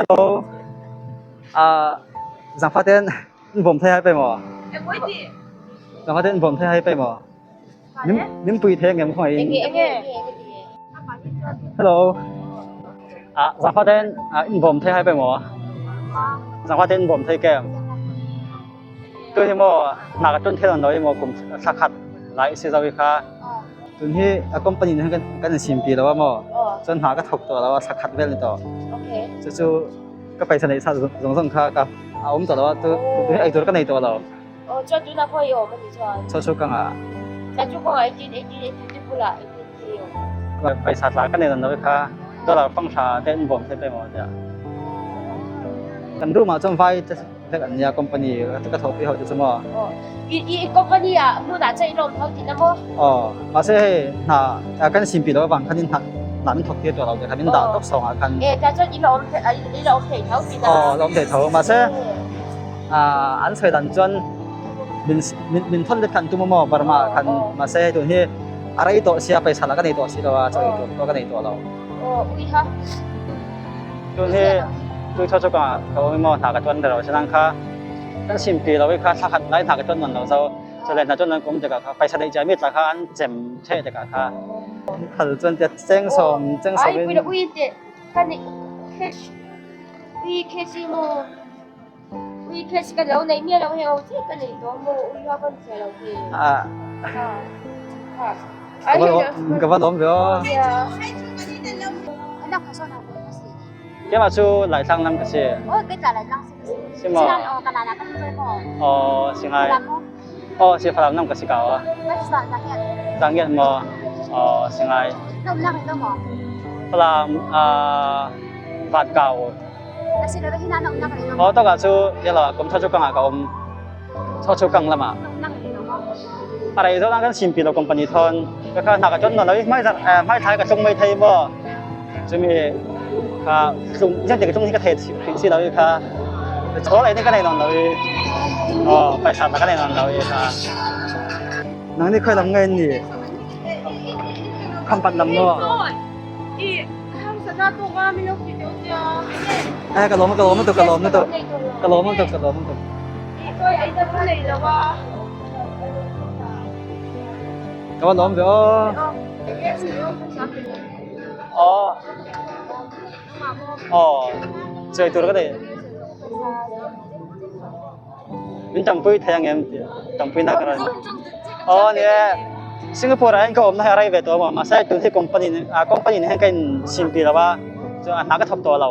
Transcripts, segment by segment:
Hello สัง发店ผมไทยให้ไปหมอสัง发店ผมไทยให้ไปหมอนิ่มปุยเทงยังไม่Hello สัง发店ผมไทยให้ไปหมอสัง发店ผมไทยแก้มตัวที่หมอหนักจนเท่านั้นเลยหมอกลุ่มสักขัดหลายสิบวิคาตัวที่คอมพานีนั้นกันชิมปีแล้วว่าหมอจนหากระทบตัวแล้วว่าสักขัดเวลต่อจู่ๆก็ไปเสนอชาติสงครามกับเอาตัวแล้วว่าตัวไอ้ตัวก็ในตัวเรา这就那可以我们你说ช่วยกัน在中国一定不了一定可以ไปศาสนากันในนั้นเลยค่ะตัวเราฟังชาเต้นผมใช้ไปหมดเนี่ยกันรู้มาจนไฟจะเรียกอันยาคอมพานีก็กระทบไปเขาจะสมอ一คอมพานี啊木打这一种头顶那么มาเช่หน้ากันชิมปีแล้วบางคันนี้หนามันถกเทียตัวเราจะคันนี้ด่าตบสองคัน在这一种腿头顶ลมเตะเท้ามาเช่อันสวยดันจนมินทนเด็ดคันตุ้มมอบารมาคันมาเช่ตัวที่อะไรตัวเสียไปสารกันในตัวสิเราว่าจะตัวกันในตัวเราวิฮะตัวที่ตัวช่วยกันเขาไม่มองหากระจนแต่เราฉะนั้นค่ะกันชิมปีเราไม่ค่ะถ้าขัดไล่หากระจนเหมือนเราจะเล่นหากระจนนั้นผมจะกับไปแสดงใจมีราคาอันเจ็มเช่จะกับค่ะขัดจนจะเจ้งสมวิกันนี่เคสโมวิเคสกันเราในเมียเราเฮลที่กันนี่ตัวโมวิฮะกันเสียเราที่ก็ว่าล้มเดี๋ยวแกมาชูหลายครั้งนั่นก็ใช่ใช่ไหมใช่ไหมใช่ฝรั่งนั่นก็ใช่เก่าต่างเงี้ยมั้งใช่ไหมฝรั่งบาดเก่าต้องการชูเดี๋ยวเราผมชอบชูกังอ่ะผมชอบชูกังละมั้งอะไรตัวนั้นกันชิมปีเราคอมพานีทอนก็คือหนักจนหน่อยไม่ท้ายกับจงไม่ไทยบ่จะมีค่ะจงยังเด็กจงที่กระเทศสิเราอีกค่ะโชว์อะไรนี่ก็ในนอนเราอีกไปสัตว์ก็ในนอนเราอีกค่ะนั่งนี่เคยทำเงินนี่คำปันลำเนาะกระโหลกมันตกก็ว่าล้มเดี๋ยวเจอตัวก็ได้เป็นจำปุ้ยแทงเงี้ยจำปุ้ยนักอะไรเนี่ยสิงคโปร์เองก็อมอะไรแบบตัวมาใช้ตัวที่คอมพานีนี่ให้กันชิมปีแล้วว่าจะนักกระทบตัวเรา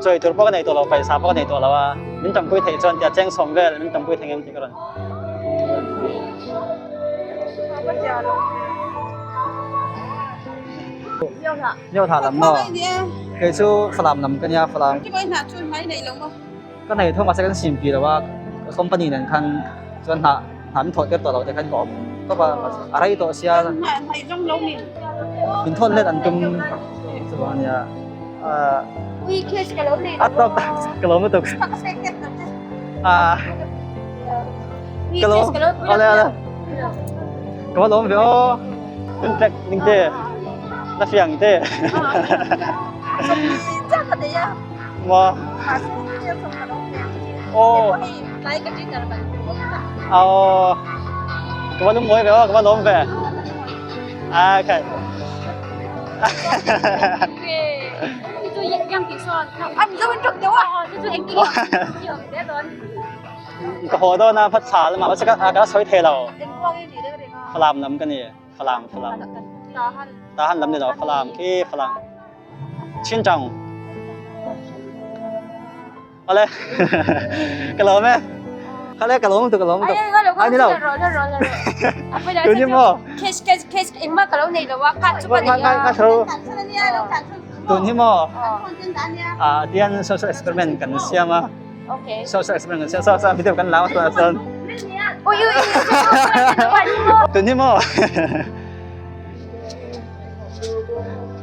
เจอตัวพวกในตัวเราไปซาพวกในตัวเราว่าเป็นจำปุ้ยแทงจนจะแจ้งสมเวลเป็นจำปุ้ยแทงเงี้ยที่กัน要他諗咯，佢做ฝรั่ง諗緊呀，ฝรั่งก็ในทั่วมาใช้กันสิบปีแล้วว่าคอมพานีนั้นคันจนหาถอดกันตัวเราแต่คันบอกก็ว่าอะไรตัวเสียมินทนเล่นอันจุ่มสบายเนี่ยวิเคสกันแล้วนี่ตกกระโหลกไม่ตกกระโหลกอะไรกระโหลกเดี๋ยวเป็นแจ็คนิ่งเต้那这样的，么？来一个金的吧。咁我都唔可以俾我，咁我攞唔俾。OK。你做样品说，你这么重的话，你做样品，有别多。ก็พอตัวนะพัชชาแล้วมาว่าจะก็ช่วยเทเราฝรั่งน้ำกันนี่ฝรั่งตาหันลำเดียวฝรั่งที่ฝรั่งชินจังอะไรกระโหลกไหมเขาเรียกกระโหลกตัวกระโหลกตัวอันนี้เราตัวนี้มั้งเคสเอ็งมากกระโหลกนี่แต่ว่าคัดชุบอะไรเนี่ยตัวนี้มั้งเดียน social experiment กันเสียมั้ง social experiment กันเสียซ้ำๆพิธีกันแล้วตัวนั้นโอ้ยตัวนี้มั้ง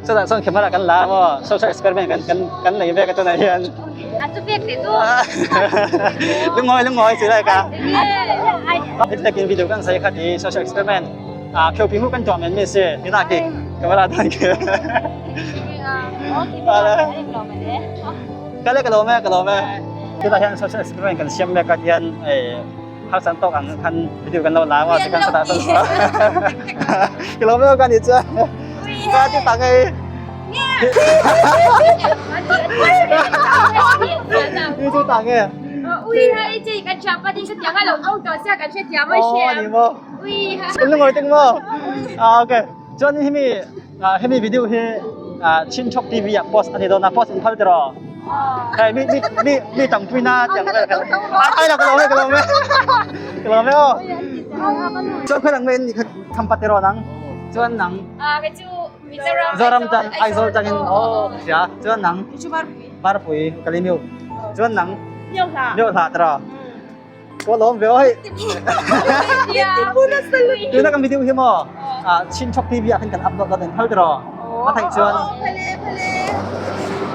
sudah son kamera kan lah mo social experiment kan lagi be ka to na yan ato bek dito lungoy sila ka ito takin video kan saya kat di social experiment kyo pingu kan to men mesi ni na ki kamera tan ki cái lấy cái lỗ mẹ chúng ta hiện social experiment cần xem mẹ cái hiện hal santok ang kan video kan lawan lawan sekarang sudah tahu cái lỗ mẹ kan itu cái cái tang ấy itu tang ấy Ui hai chị cái chả bắt đi sẽ tiếng ai lẩu ông đó sẽ cái sẽ tiếng mới oh ni xem. mo Ui ha. ini ngồi tiếng mo ok cho nên himi video he 친척 TV ya post ani dona post in 팔들어 Hey, mi tầm quy na chẳng ai là cái lỗ mẹ cho cái thằng bên thăm bắt rồi nắng cho nắng À cái chú Mizoram. Zoram chan ai zo changin oh ya cho nắng Chú bar. bar pui kali miu cho nắng Nhiều hả? nhớ thả rồi có lỗ béo hay Dạ. Punas na lui. cứ nó cầm video hiếm mà 친척 TV ya kan kan upload lên 팔들어 bắt thành chuan Pale pale.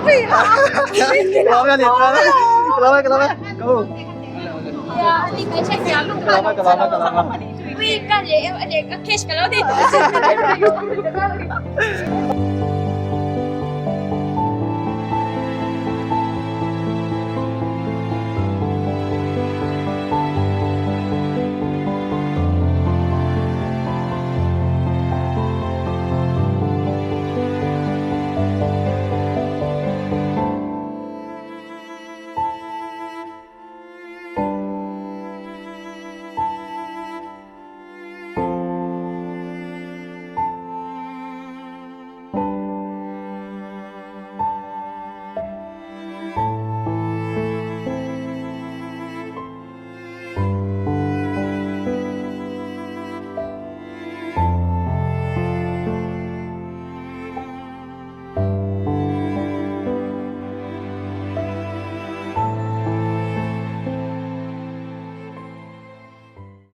Ui ha. lỗ mẹ đi lỗ mẹ go Dạ đi cái sẽ tiếng lúc cái lỗ mẹ Ui cái gì em cái cash cái đó đi.